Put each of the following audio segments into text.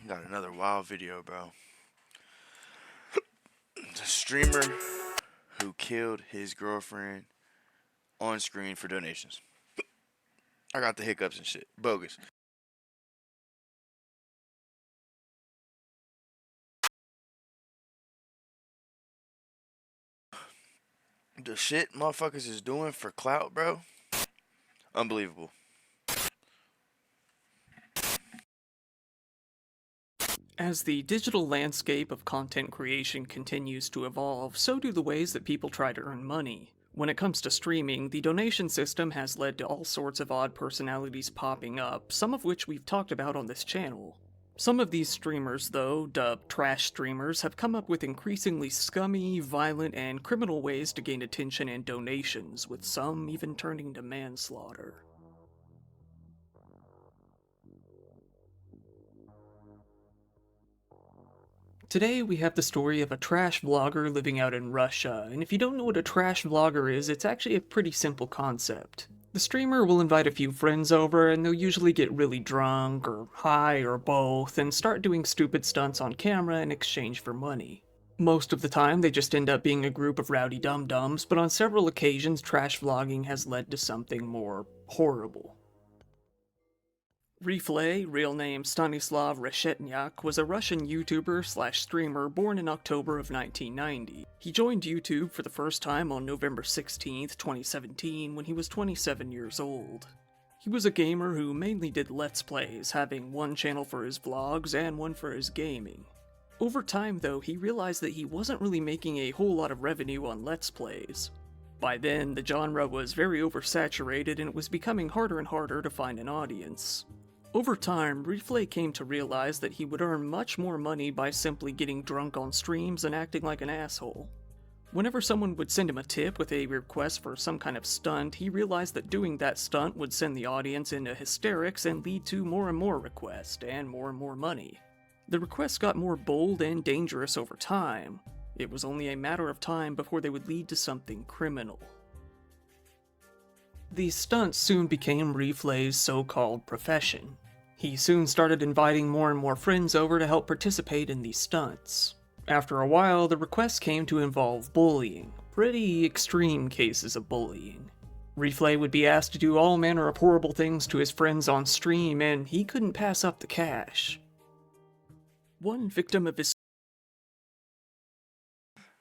Got another wild video, bro. The streamer who killed his girlfriend on screen for donations. I got the hiccups and shit. Bogus. The shit motherfuckers is doing for clout, bro. Unbelievable. As the digital landscape of content creation continues to evolve, so do the ways that people try to earn money. When it comes to streaming, the donation system has led to all sorts of odd personalities popping up, some of which we've talked about on this channel. Some of these streamers, though, dubbed trash streamers, have come up with increasingly scummy, violent, and criminal ways to gain attention and donations, with some even turning to manslaughter. Today we have the story of a trash vlogger living out in Russia, and if you don't know what a trash vlogger is, it's actually a pretty simple concept. The streamer will invite a few friends over, and they'll usually get really drunk, or high, or both, and start doing stupid stunts on camera in exchange for money. Most of the time they just end up being a group of rowdy dum-dums, but on several occasions trash vlogging has led to something more horrible. Reflay, real name Stanislav Reshetnyak, was a Russian YouTuber/streamer born in October of 1990. He joined YouTube for the first time on November 16, 2017, when he was 27 years old. He was a gamer who mainly did Let's Plays, having one channel for his vlogs and one for his gaming. Over time, though, he realized that he wasn't really making a whole lot of revenue on Let's Plays. By then, the genre was very oversaturated and it was becoming harder and harder to find an audience. Over time, Reflay came to realize that he would earn much more money by simply getting drunk on streams and acting like an asshole. Whenever someone would send him a tip with a request for some kind of stunt, he realized that doing that stunt would send the audience into hysterics and lead to more and more requests, and more money. The requests got more bold and dangerous over time. It was only a matter of time before they would lead to something criminal. These stunts soon became Reflay's so-called profession. He soon started inviting more and more friends over to help participate in these stunts. After a while, the requests came to involve bullying, pretty extreme cases of bullying. Reflay would be asked to do all manner of horrible things to his friends on stream, and he couldn't pass up the cash. One victim of his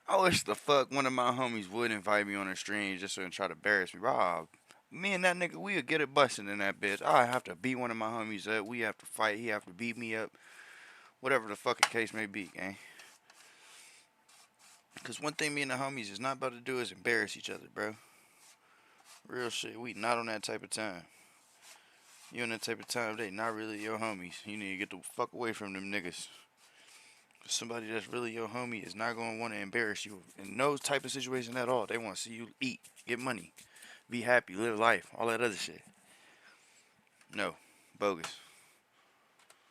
I wish the fuck one of my homies would invite me on a stream just to try to embarrass me. Rob, me and that nigga, we'll get it busting in that bitch. I have to beat one of my homies up. We have to fight. He have to beat me up. Whatever the fucking case may be, gang. Because one thing me and the homies is not about to do is embarrass each other, bro. Real shit. We not on that type of time. You on that type of time, they not really your homies. You need to get the fuck away from them niggas. Somebody that's really your homie is not going to want to embarrass you in no type of situation at all. They want to see you eat, get money, be happy, live life, all that other shit. No, bogus.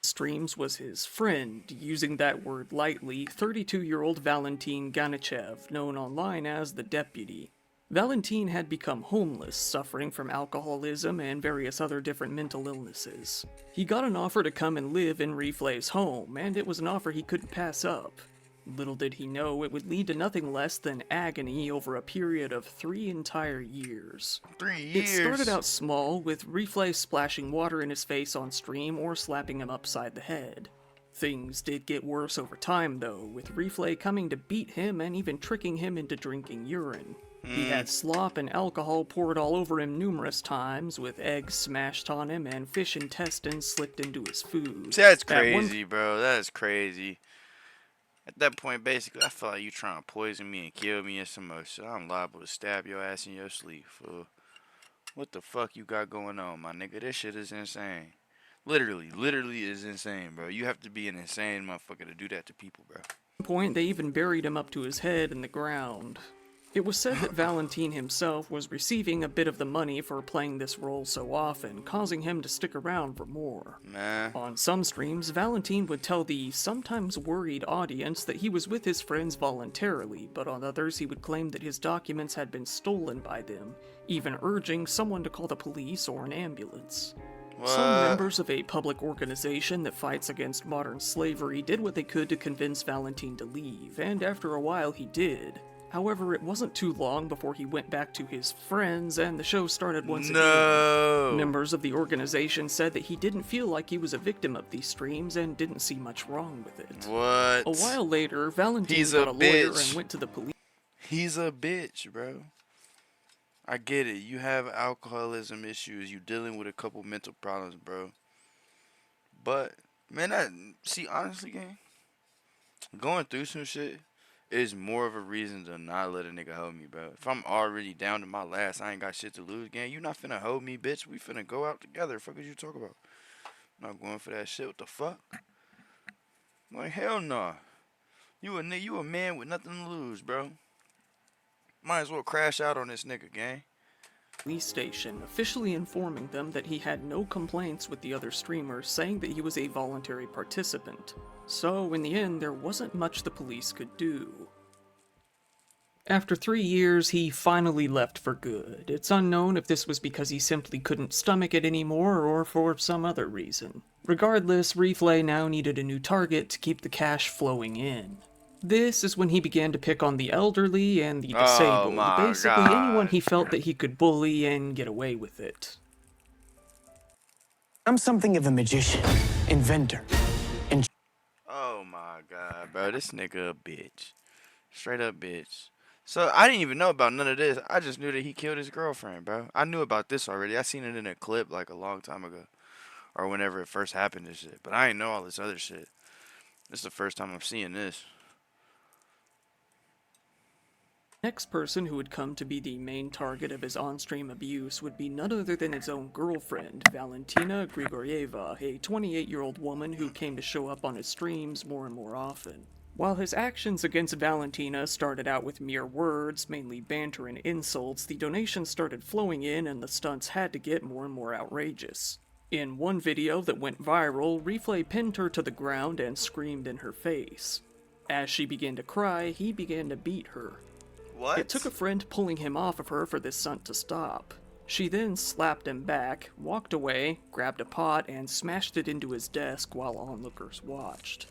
Streams was his friend, using that word lightly, 32-year-old Valentine Ganichev, known online as the Deputy. Valentine had become homeless, suffering from alcoholism and various other different mental illnesses. He got an offer to come and live in Reflay's home, and it was an offer he couldn't pass up. Little did he know it would lead to nothing less than agony over a period of 3 entire years. 3 years? It started out small, with Reflay splashing water in his face on stream or slapping him upside the head. Things did get worse over time, though, with Reflay coming to beat him and even tricking him into drinking urine. He had slop and alcohol poured all over him numerous times, with eggs smashed on him and fish intestines slipped into his food. That's crazy, bro. That's crazy. At that point, basically, I feel like you trying to poison me and kill me and some more shit. I'm liable to stab your ass in your sleep, fool. What the fuck you got going on, my nigga? This shit is insane. Literally is insane, bro. You have to be an insane motherfucker to do that to people, bro. At one point, they even buried him up to his head in the ground. It was said that Valentine himself was receiving a bit of the money for playing this role so often, causing him to stick around for more. Nah. On some streams, Valentine would tell the sometimes worried audience that he was with his friends voluntarily, but on others he would claim that his documents had been stolen by them, even urging someone to call the police or an ambulance. Some What? members of a public organization that fights against modern slavery did what they could to convince Valentine to leave, and after a while he did. However, it wasn't too long before he went back to his friends and the show started once again. No. Members of the organization said that he didn't feel like he was a victim of these streams and didn't see much wrong with it. What? A while later, Valentine He's got a a lawyer bitch. and went to the police. He's a bitch, bro. I get it. You have alcoholism issues. You dealing with a couple mental problems, bro. But man, honestly, gang, going through some shit is more of a reason to not let a nigga hold me, bro. If I'm already down to my last, I ain't got shit to lose, gang. You not finna hold me, bitch. We finna go out together. Fuck is you talk about? I'm not going for that shit. What the fuck? Like hell nah. You a man with nothing to lose, bro. Might as well crash out on this nigga, gang. Police station, officially informing them that he had no complaints with the other streamers, saying that he was a voluntary participant. So, in the end, there wasn't much the police could do. After 3 years, he finally left for good. It's unknown if this was because he simply couldn't stomach it anymore or for some other reason. Regardless, Reflay now needed a new target to keep the cash flowing in. This is when he began to pick on the elderly and the Oh disabled, my basically anyone god. he felt that he could bully and get away with it. I'm something of a magician, inventor, and Oh my god, bro. This nigga a bitch. Straight up bitch. So I didn't even know about none of this. I just knew that he killed his girlfriend, bro. I knew about this already. I seen it in a clip like a long time ago. Or whenever it first happened and shit. But I didn't know all this other shit. This is the first time I'm seeing this. Next person who would come to be the main target of his on-stream abuse would be none other than his own girlfriend, Valentina Grigorieva, a 28-year-old woman who came to show up on his streams more and more often. While his actions against Valentina started out with mere words, mainly banter and insults, the donations started flowing in and the stunts had to get more and more outrageous. In one video that went viral, Reflay pinned her to the ground and screamed in her face. As she began to cry, he began to beat her. What? It took a friend pulling him off of her for this stunt to stop. She then slapped him back, walked away, grabbed a pot, and smashed it into his desk while onlookers watched.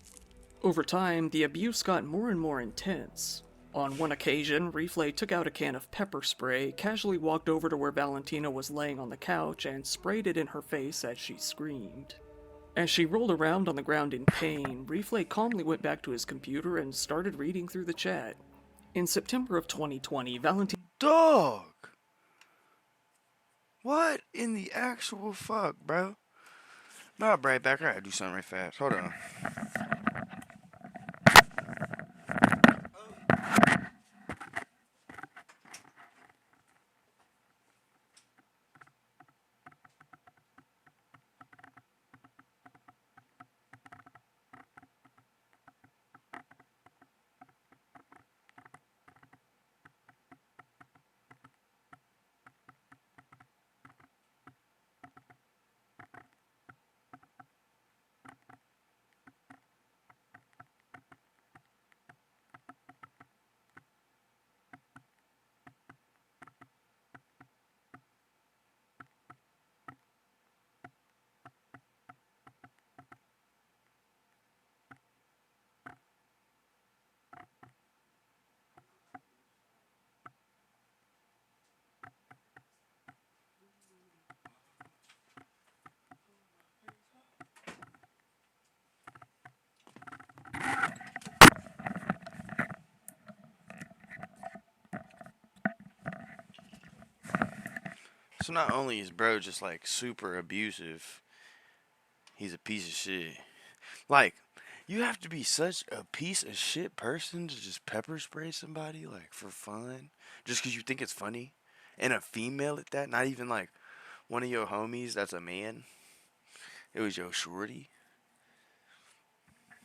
Over time, the abuse got more and more intense. On one occasion, Reflay took out a can of pepper spray, casually walked over to where Valentina was laying on the couch, and sprayed it in her face as she screamed. As she rolled around on the ground in pain, Reflay calmly went back to his computer and started reading through the chat. In September of 2020, Valentine Dog. What in the actual fuck, bro? No, I'll be right back. I gotta do something right fast. Hold on. So not only is bro just like super abusive, he's a piece of shit. Like, you have to be such a piece of shit person to just pepper spray somebody like for fun, just because you think it's funny, and a female at that, not even like one of your homies that's a man. It was your shorty.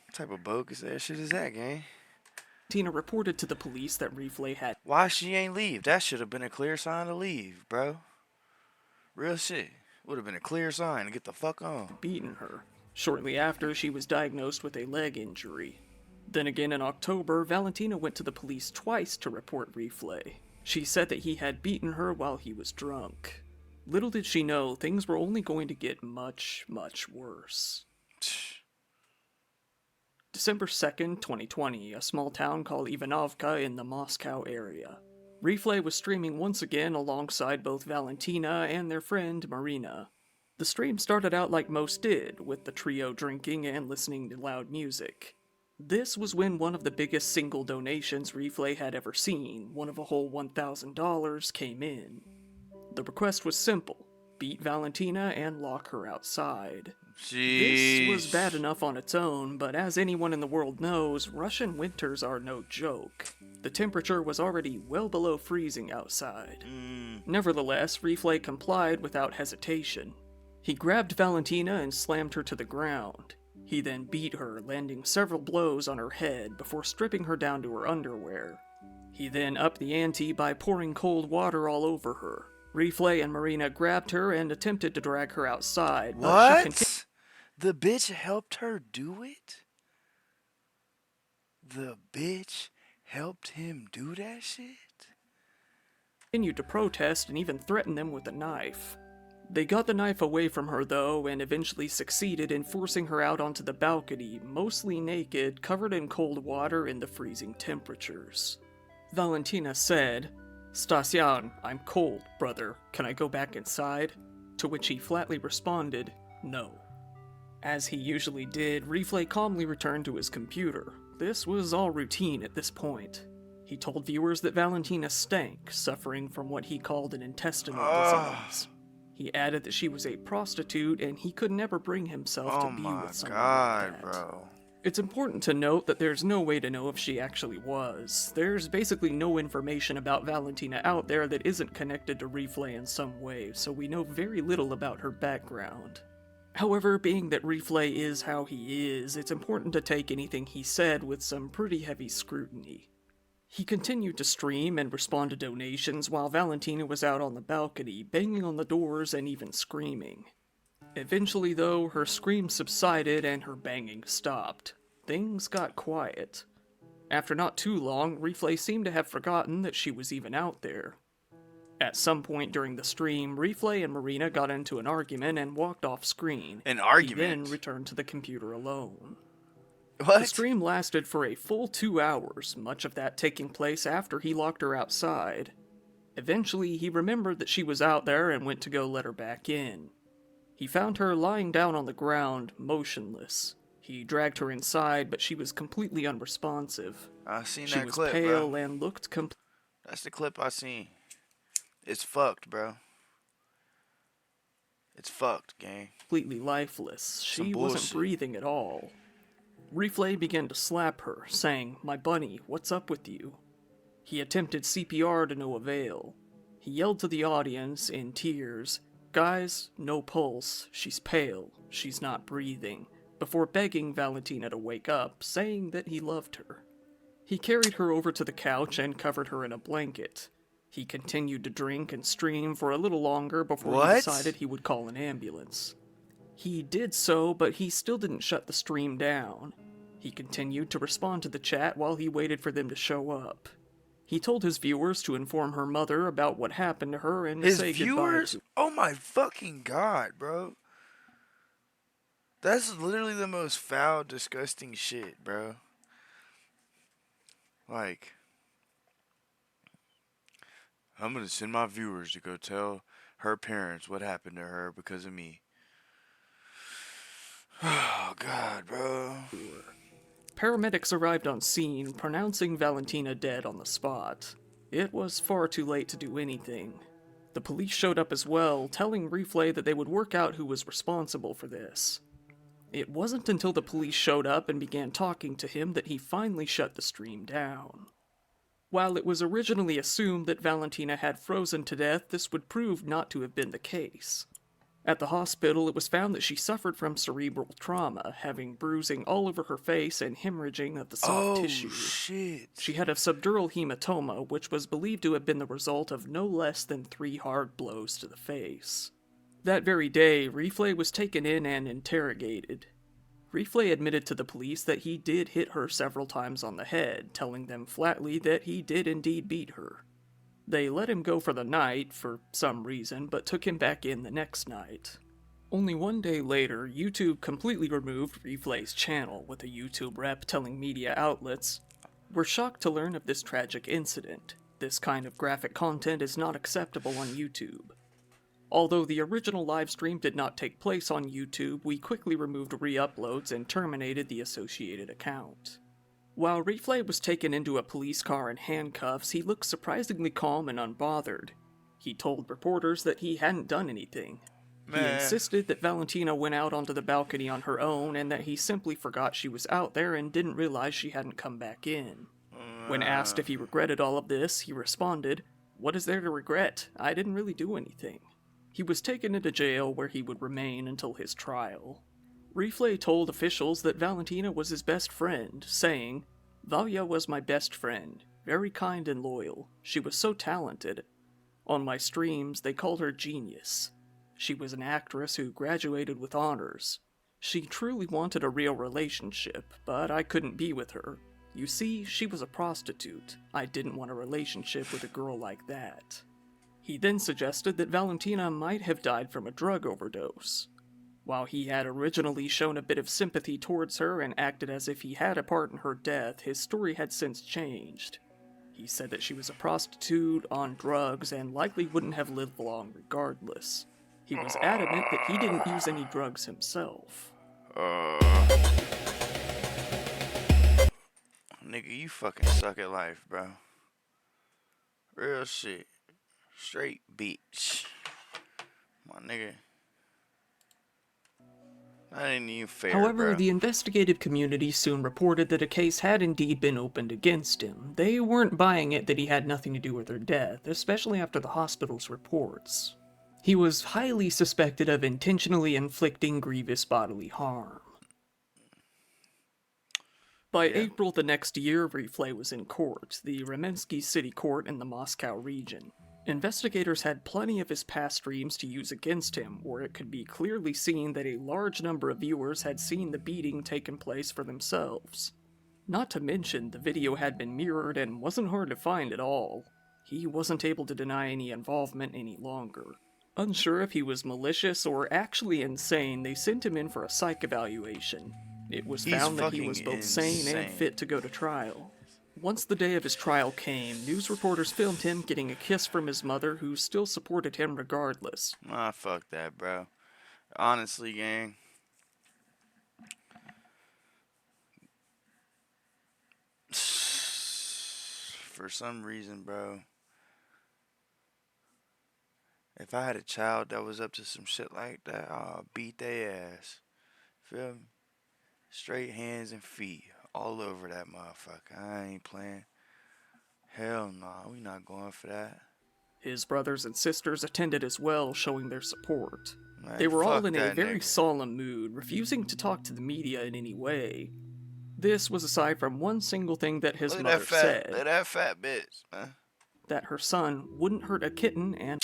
What type of bogus ass shit is that, gang? reported to the police that Reflay had Why she ain't leave? That should have been a clear sign to leave, bro. Real shit. Would have been a clear sign to get the fuck on. beaten her. Shortly after, she was diagnosed with a leg injury. Then again in October, Valentina went to the police twice to report Reflay. She said that he had beaten her while he was drunk. Little did she know, things were only going to get much, much worse. December 2nd, 2020, a small town called Ivanovka in the Moscow area. Reflay was streaming once again alongside both Valentina and their friend Marina. The stream started out like most did, with the trio drinking and listening to loud music. This was when one of the biggest single donations Reflay had ever seen, one of a whole $1,000, came in. The request was simple: beat Valentina and lock her outside. Jeez. This was bad enough on its own, but as anyone in the world knows, Russian winters are no joke. The temperature was already well below freezing outside. Nevertheless, Reflay complied without hesitation. He grabbed Valentina and slammed her to the ground. He then beat her, landing several blows on her head before stripping her down to her underwear. He then upped the ante by pouring cold water all over her. Reflay and Marina grabbed her and attempted to drag her outside. What? The bitch helped her do it? The bitch helped him do that shit? Continued to protest and even threaten them with a knife. They got the knife away from her though, and eventually succeeded in forcing her out onto the balcony, mostly naked, covered in cold water in the freezing temperatures. Valentina said, "Stasyan, I'm cold, brother. Can I go back inside?" To which he flatly responded, "No." As he usually did, Reflay calmly returned to his computer. This was all routine at this point. He told viewers that Valentina stank, suffering from what he called an intestinal disease. He added that she was a prostitute and he could never bring himself to be with someone like that. Bro. It's important to note that there's no way to know if she actually was. There's basically no information about Valentina out there that isn't connected to Reflay in some way, so we know very little about her background. However, being that Reflay is how he is, it's important to take anything he said with some pretty heavy scrutiny. He continued to stream and respond to donations while Valentina was out on the balcony, banging on the doors and even screaming. Eventually, though, her screams subsided and her banging stopped. Things got quiet. After not too long, Reflay seemed to have forgotten that she was even out there. At some point during the stream, Reflay and Marina got into an argument and walked off screen. An argument? He then returned to the computer alone. What? The stream lasted for a full 2 hours, much of that taking place after he locked her outside. Eventually, he remembered that she was out there and went to go let her back in. He found her lying down on the ground, motionless. He dragged her inside, but she was completely unresponsive. I seen She that was clip, pale bro. and looked That's the clip I seen. It's fucked, bro. It's fucked, gang. completely lifeless. She Some wasn't bullshit. breathing at all. Reflay began to slap her, saying, "My bunny, what's up with you?" He attempted CPR to no avail. He yelled to the audience, in tears, "Guys, no pulse, she's pale, she's not breathing," before begging Valentina to wake up, saying that he loved her. He carried her over to the couch and covered her in a blanket. He continued to drink and stream for a little longer before What? he decided he would call an ambulance. He did so, but he still didn't shut the stream down. He continued to respond to the chat while he waited for them to show up. He told his viewers to inform her mother about what happened to her and to His say viewers? goodbye Oh my fucking god, bro. That's literally the most foul, disgusting shit, bro. Like, I'm gonna send my viewers to go tell her parents what happened to her because of me. Oh god, bro. Paramedics arrived on scene, pronouncing Valentina dead on the spot. It was far too late to do anything. The police showed up as well, telling Reflay that they would work out who was responsible for this. It wasn't until the police showed up and began talking to him that he finally shut the stream down. While it was originally assumed that Valentina had frozen to death, this would prove not to have been the case. At the hospital, it was found that she suffered from cerebral trauma, having bruising all over her face and hemorrhaging of the soft tissue. Shit. She had a subdural hematoma, which was believed to have been the result of no less than 3 hard blows to the face. That very day, Reflay was taken in and interrogated. Reflay admitted to the police that he did hit her several times on the head, telling them flatly that he did indeed beat her. They let him go for the night, for some reason, but took him back in the next night. Only one day later, YouTube completely removed Reflay's channel, with a YouTube rep telling media outlets, "We're shocked to learn of this tragic incident. This kind of graphic content is not acceptable on YouTube." Although the original livestream did not take place on YouTube, we quickly removed re-uploads and terminated the associated account. While Reflay was taken into a police car in handcuffs, he looked surprisingly calm and unbothered. He told reporters that he hadn't done anything. He insisted that Valentina went out onto the balcony on her own and that he simply forgot she was out there and didn't realize she hadn't come back in. When asked if he regretted all of this, he responded, "What is there to regret? I didn't really do anything." He was taken into jail where he would remain until his trial. Reflay told officials that Valentina was his best friend, saying, "Valya was my best friend, very kind and loyal. She was so talented. On my streams, they called her Genius. She was an actress who graduated with honors. She truly wanted a real relationship, but I couldn't be with her. You see, she was a prostitute. I didn't want a relationship with a girl like that." He then suggested that Valentina might have died from a drug overdose. While he had originally shown a bit of sympathy towards her and acted as if he had a part in her death, his story had since changed. He said that she was a prostitute, on drugs, and likely wouldn't have lived long regardless. He was adamant that he didn't use any drugs himself. Nigga, you fucking suck at life, bro. Real shit. Straight bitch. My nigga. That ain't even fair, However, bro. the investigative community soon reported that a case had indeed been opened against him. They weren't buying it that he had nothing to do with her death, especially after the hospital's reports. He was highly suspected of intentionally inflicting grievous bodily harm. By April the next year, Reflay was in court, the Remensky City Court in the Moscow region. Investigators had plenty of his past streams to use against him, where it could be clearly seen that a large number of viewers had seen the beating taking place for themselves. Not to mention, the video had been mirrored and wasn't hard to find at all. He wasn't able to deny any involvement any longer. Unsure if he was malicious or actually insane, they sent him in for a psych evaluation. It was found that he was both sane and fit to go to trial. Once the day of his trial came, news reporters filmed him getting a kiss from his mother, who still supported him regardless. Ah, fuck that, bro. Honestly, gang. For some reason, bro. If I had a child that was up to some shit like that, I'll beat their ass. Feel me? Straight hands and feet all over that motherfucker. I ain't playing. Hell nah, we not going for that. His brothers and sisters attended as well, showing their support. Man, They were all fuck in a that very nigga. solemn mood, refusing to talk to the media in any way. This was aside from one single thing that his Look at mother that fat, said, look at that fat bitch, man. that her son wouldn't hurt a kitten and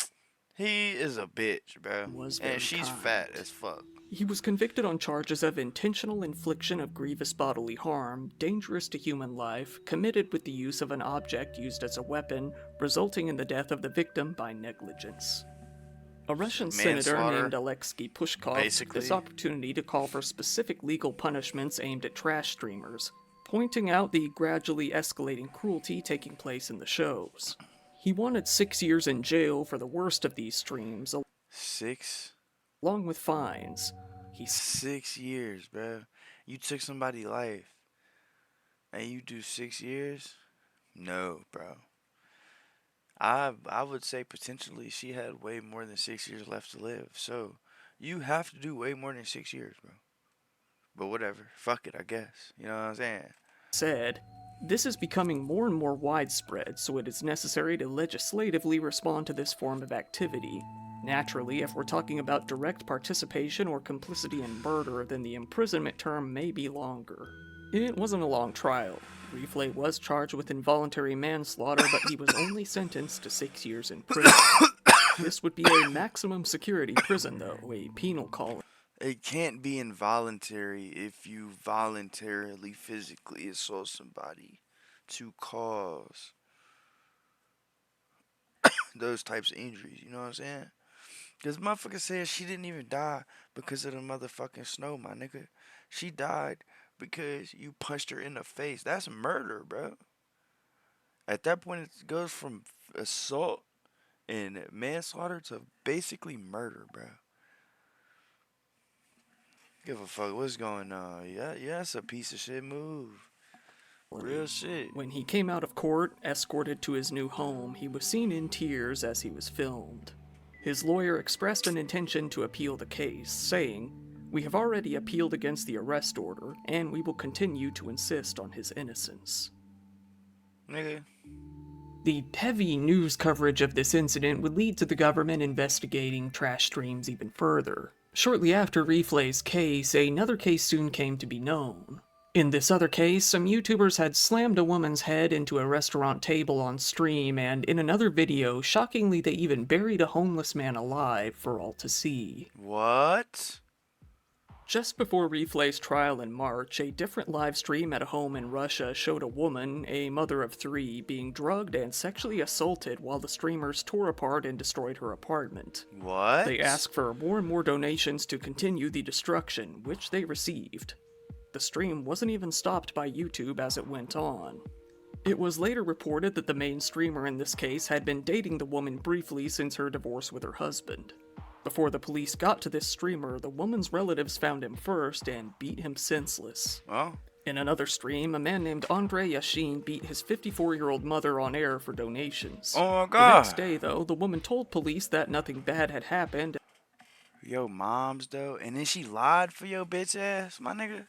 He is a bitch, bro. was very And she's kind. fat as fuck. He was convicted on charges of intentional infliction of grievous bodily harm, dangerous to human life, committed with the use of an object used as a weapon, resulting in the death of the victim by negligence. A Russian senator Manslaughter, named Alexei Pushkov took this opportunity to call for specific legal punishments aimed at trash streamers, pointing out the gradually escalating cruelty taking place in the shows. He wanted 6 years in jail for the worst of these streams, 6? along with fines. 6 years, bro. You took somebody's life, and you do 6 years? No, bro. I would say potentially she had way more than 6 years left to live. So you have to do way more than 6 years, bro. But whatever, fuck it, I guess. You know what I'm saying? Said, "This is becoming more and more widespread, so it is necessary to legislatively respond to this form of activity. Naturally, if we're talking about direct participation or complicity in murder, then the imprisonment term may be longer." It wasn't a long trial. Reflay was charged with involuntary manslaughter, but he was only sentenced to 6 years in prison. This would be a maximum security prison, though, a penal colony. It can't be involuntary if you voluntarily physically assault somebody to cause those types of injuries. You know what I'm saying? Because motherfucker said she didn't even die because of the motherfucking snow, my nigga. She died because you punched her in the face. That's murder, bro. At that point, it goes from assault and manslaughter to basically murder, bro. Give a fuck what's going on. Yeah, that's a piece of shit move. Real shit. When he came out of court, escorted to his new home, he was seen in tears as he was filmed. His lawyer expressed an intention to appeal the case, saying, "We have already appealed against the arrest order, and we will continue to insist on his innocence." Nigga. The heavy news coverage of this incident would lead to the government investigating trash streams even further. Shortly after Reflay's case, another case soon came to be known. In this other case, some YouTubers had slammed a woman's head into a restaurant table on stream, and in another video, shockingly they even buried a homeless man alive for all to see. What? Just before Reflay's trial in March, a different live stream at a home in Russia showed a woman, a mother of 3, being drugged and sexually assaulted while the streamers tore apart and destroyed her apartment. What? They asked for more and more donations to continue the destruction, which they received. The stream wasn't even stopped by YouTube as it went on. It was later reported that the main streamer in this case had been dating the woman briefly since her divorce with her husband. Before the police got to this streamer, the woman's relatives found him first and beat him senseless. Oh? In another stream, a man named Andrei Yashin beat his 54-year-old mother on air for donations. Oh my The god. next day, though, the woman told police that nothing bad had happened. Yo, moms, though. And then she lied for your bitch ass, my nigga.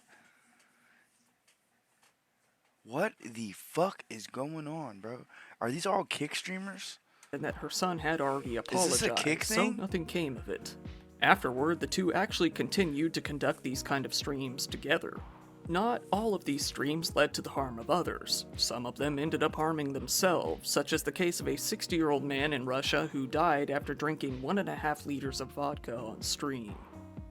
What the fuck is going on, bro? Are these all kick streamers? And that her son had already apologized, this a kick so thing? nothing came of it. Afterward, the two actually continued to conduct these kind of streams together. Not all of these streams led to the harm of others. Some of them ended up harming themselves, such as the case of a 60-year-old man in Russia who died after drinking 1.5 liters of vodka on stream.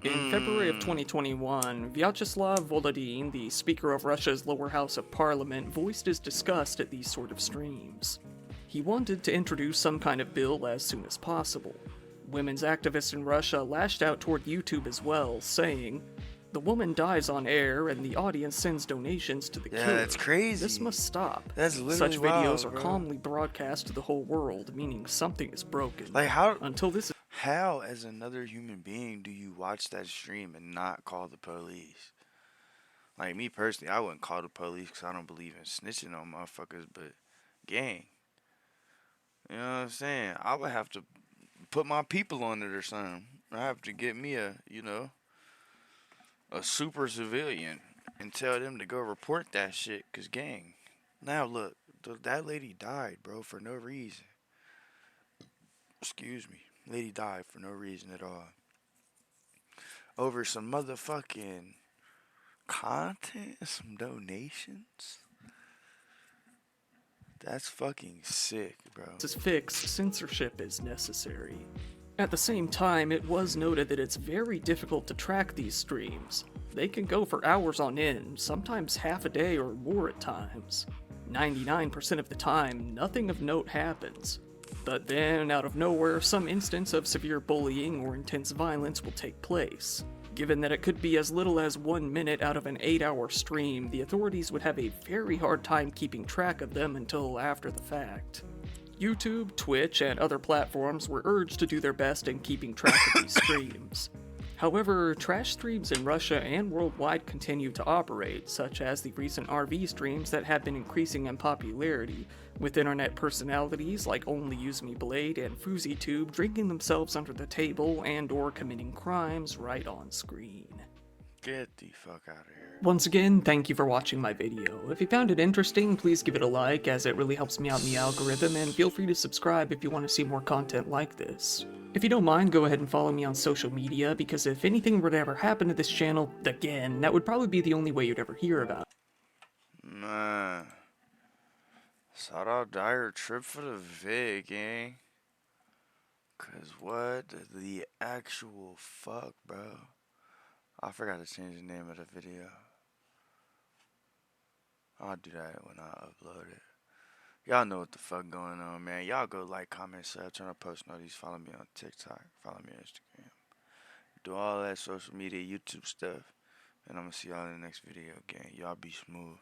In February of 2021, Vyacheslav Volodin, the Speaker of Russia's lower house of parliament, voiced his disgust at these sort of streams. He wanted to introduce some kind of bill as soon as possible. Women's activists in Russia lashed out toward YouTube as well, saying, "The woman dies on air and the audience sends donations to the killer. That's crazy. This must stop." That's literally Such videos wild, are bro. calmly broadcast to the whole world, meaning something is broken. Like, how, Until as another human being, do you watch that stream and not call the police? Like, me personally, I wouldn't call the police because I don't believe in snitching on motherfuckers, but gang. You know what I'm saying? I would have to put my people on it or something. I have to get me a super civilian and tell them to go report that shit, cause gang. Now look, that lady died, bro, for no reason. Excuse me. Lady died for no reason at all. Over some motherfucking content, some donations. That's fucking sick, bro. this is fixed, censorship is necessary. At the same time, it was noted that it's very difficult to track these streams. They can go for hours on end, sometimes half a day or more at times. 99% of the time, nothing of note happens. But then, out of nowhere, some instance of severe bullying or intense violence will take place. Given that it could be as little as 1 minute out of an 8-hour stream, the authorities would have a very hard time keeping track of them until after the fact. YouTube, Twitch, and other platforms were urged to do their best in keeping track of these streams. However, trash streams in Russia and worldwide continue to operate, such as the recent RV streams that have been increasing in popularity, with internet personalities like OnlyUseMeBlade and FuzzyTube drinking themselves under the table and or committing crimes right on screen. Get the fuck out of here. Once again, thank you for watching my video. If you found it interesting, please give it a like, as it really helps me out in the algorithm, and feel free to subscribe if you want to see more content like this. If you don't mind, go ahead and follow me on social media, because if anything were to ever happen to this channel, again, that would probably be the only way you'd ever hear about it. Man. Shout out Dire Trip for the vid, gang. Cause what the actual fuck, bro? I forgot to change the name of the video. I'll do that when I upload it. Y'all know what the fuck going on, man. Y'all go like, comment, sub, turn on post notices. Follow me on TikTok. Follow me on Instagram. Do all that social media, YouTube stuff. And I'm gonna see y'all in the next video again. Y'all be smooth.